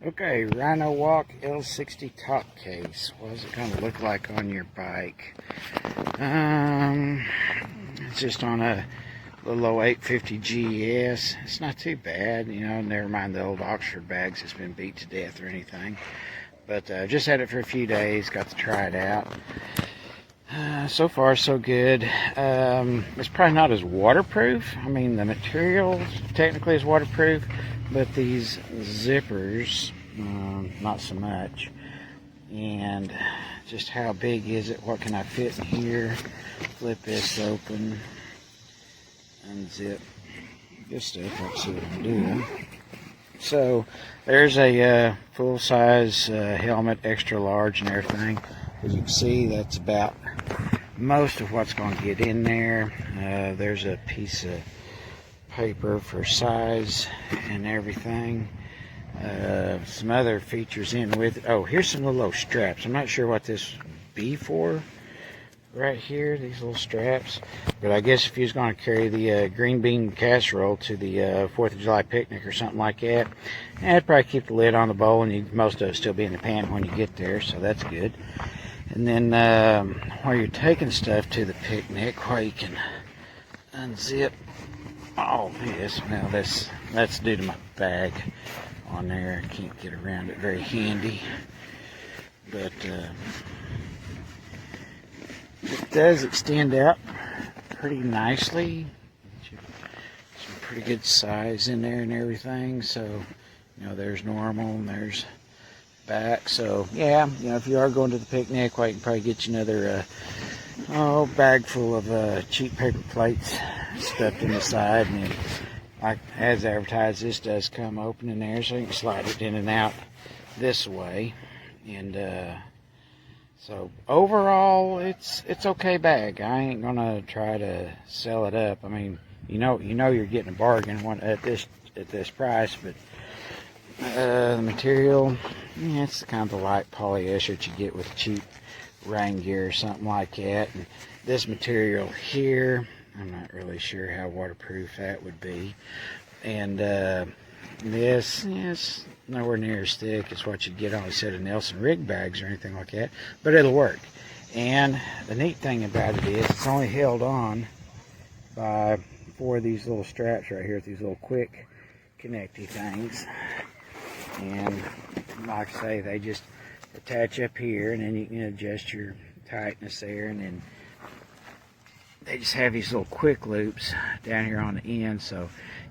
Okay, Rhinowalk L60 top case. What is it going to look like on your bike? It's just on a little 850 GS. It's not too bad, you know, never mind the old Oxford bags that's been beat to death or anything. But just had it for a few days, got to try it out. So far, so good. It's probably not as waterproof. I mean, the material technically is waterproof, but these zippers, not so much. And just how big is it? What can I fit in here? Flip this open, unzip this stuff. Let's see what I'm doing. So there's a full-size helmet, extra large and everything. As you can see, that's about most of what's going to get in there. There's a piece of paper for size and everything. Some other features in with it. Oh, here's some little straps. I'm not sure what this would be for right here, these little straps. But I guess if you was going to carry the green bean casserole to the 4th of July picnic or something like that, it'd probably keep the lid on the bowl, and most of it still be in the pan when you get there, so that's good. And then while you're taking stuff to the picnic, where you can unzip all this. Now that's due to my bag on there. I can't get around it very handy, but it does extend out pretty nicely. Some pretty good size in there and everything. So, you know, there's normal and there's back. So yeah, you know, if you are going to the picnic, well, you can probably get you another bag full of cheap paper plates stuffed in the side. And then, like as advertised, this does come open in there, so you can slide it in and out this way. And so overall, it's okay bag. I ain't gonna try to sell it up. I mean, you know you're getting a bargain at this price, but the material, yeah, it's kind of the light polyester that you get with cheap rain gear or something like that. And this material here, I'm not really sure how waterproof that would be. And this is nowhere near as thick as what you get on a set of Nelson rig bags or anything like that, but it'll work. And the neat thing about it is it's only held on by 4 of these little straps right here, these little quick connecty things. And like I say, they just attach up here, and then you can adjust your tightness there, and then they just have these little quick loops down here on the end, so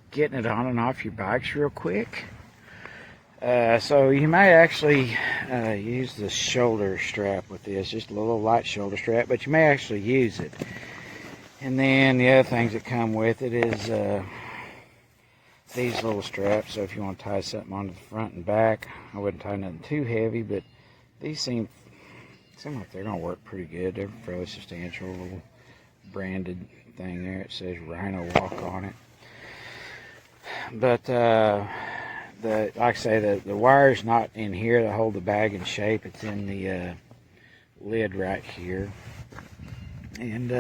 getting it on and off your bike's real quick. So you may actually use the shoulder strap with this, just a little light shoulder strap, but you may actually use it. And then the other things that come with it is these little straps. So if you want to tie something onto the front and back, I wouldn't tie nothing too heavy, but these seem like they're going to work pretty good. They're fairly substantial, little branded thing there. It says Rhinowalk on it. But like I say, the wire's not in here to hold the bag in shape. It's in the lid right here. And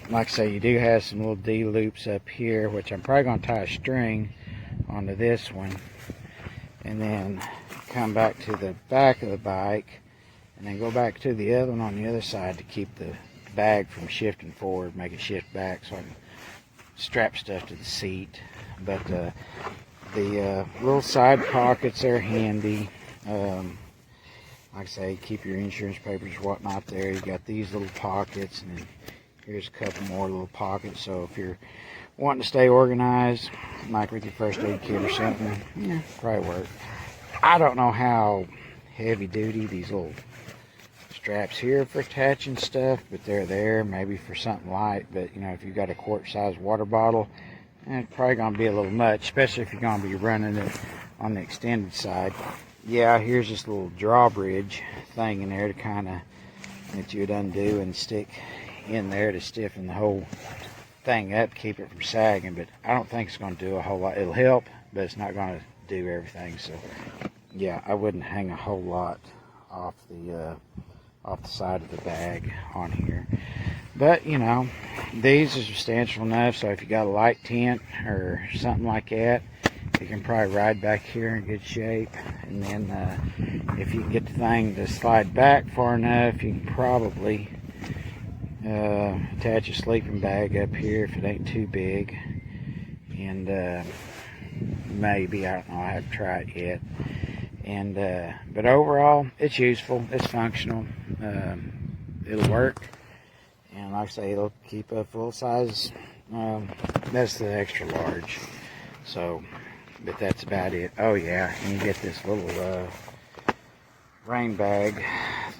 like I say, you do have some little D loops up here, which I'm probably going to tie a string onto this one, and then come back to the back of the bike, and then go back to the other one on the other side to keep the bag from shifting forward, make it shift back so I can strap stuff to the seat. But the little side pockets are handy. Like I say, keep your insurance papers and whatnot there. You got these little pockets, and then here's a couple more little pockets. So if you're wanting to stay organized, like with your first aid kit or something, yeah, probably work. I don't know how heavy duty these little straps here for attaching stuff, but they're there maybe for something light. But you know, if you've got a quart-sized water bottle, it's probably going to be a little much, especially if you're going to be running it on the extended side. Yeah, here's this little drawbridge thing in there to kind of that you would undo and stick in there to stiffen the whole thing up, keep it from sagging. But I don't think it's going to do a whole lot. It'll help, but it's not going to do everything. So yeah, I wouldn't hang a whole lot off the side of the bag on here. But you know, these are substantial enough, so if you got a light tent or something like that, you can probably ride back here in good shape. And then if you can get the thing to slide back far enough, you can probably attach a sleeping bag up here if it ain't too big. And maybe, I don't know, I haven't tried it yet. And but overall, it's useful, it's functional, it'll work. And like I say, it'll keep a full size. That's the extra large. So, but that's about it. Oh yeah, and you get this little rain bag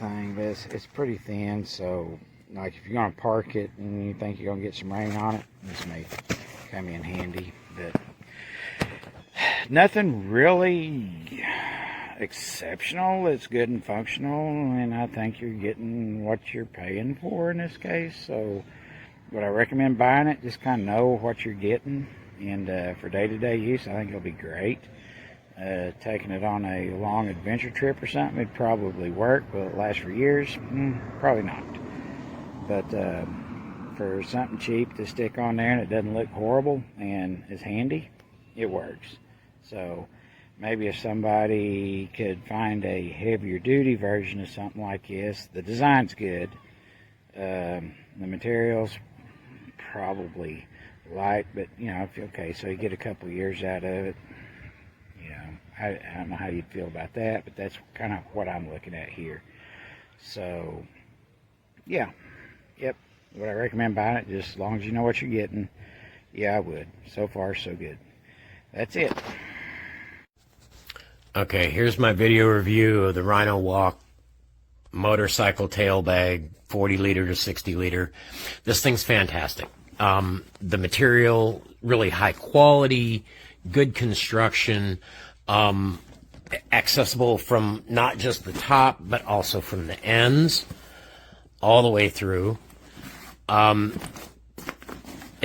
thing. It's pretty thin, so like if you're gonna park it and you think you're gonna get some rain on it, this may come in handy. But nothing really exceptional. It's good and functional, and I think you're getting what you're paying for in this case. So would I recommend buying it? Just kind of know what you're getting, and for day-to-day use, I think it'll be great. Taking it on a long adventure trip or something, it'd probably work. Will it last for years? Probably not. But for something cheap to stick on there and it doesn't look horrible and is handy, it works. So maybe if somebody could find a heavier duty version of something like this, the design's good, the materials probably light, but you know, okay, so you get a couple years out of it. You know, I don't know how you'd feel about that, but that's kind of what I'm looking at here. So yeah, yep, would I recommend buying it? Just as long as you know what you're getting, yeah, I would. So far so good. That's it. Okay, here's my video review of the Rhinowalk motorcycle tail bag, 40 liter to 60 liter. This thing's fantastic. The material, really high quality, good construction, accessible from not just the top, but also from the ends, all the way through. It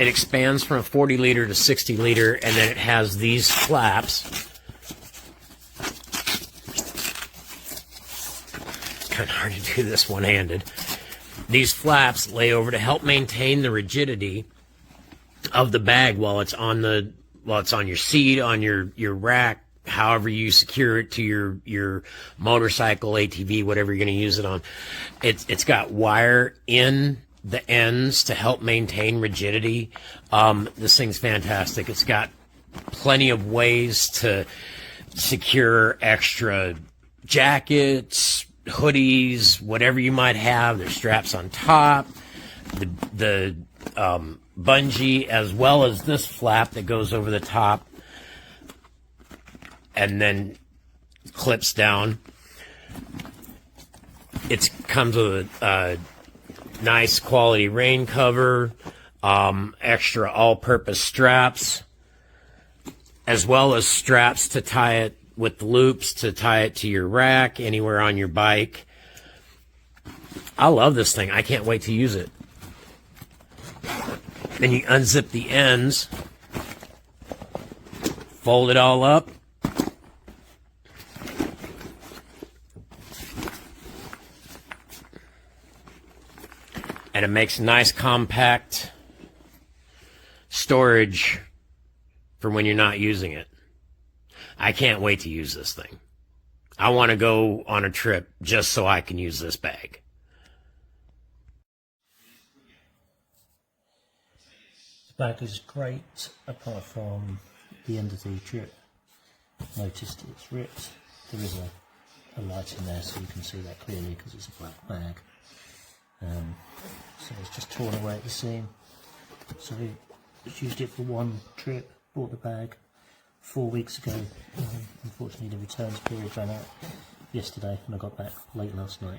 expands from a 40 liter to 60 liter, and then it has these flaps. Kind of hard to do this one-handed. These flaps lay over to help maintain the rigidity of the bag while it's on your seat, on your rack, however you secure it to your motorcycle, ATV, whatever you're going to use it on. It's got wire in the ends to help maintain rigidity. This thing's fantastic. It's got plenty of ways to secure extra jackets, hoodies, whatever you might have. There's straps on top, the bungee, as well as this flap that goes over the top and then clips down. It comes with a nice quality rain cover, extra all-purpose straps, as well as straps to tie it with the loops to tie it to your rack anywhere on your bike. I love this thing. I can't wait to use it. Then you unzip the ends, fold it all up, and it makes nice compact storage for when you're not using it. I can't wait to use this thing. I want to go on a trip just so I can use this bag. The bag is great, apart from the end of the trip. Noticed it's ripped. There is a light in there, so you can see that clearly because it's a black bag. So it's just torn away at the seam. So we just used it for one trip, bought the bag 4 weeks ago. Unfortunately the returns period ran out yesterday and I got back late last night.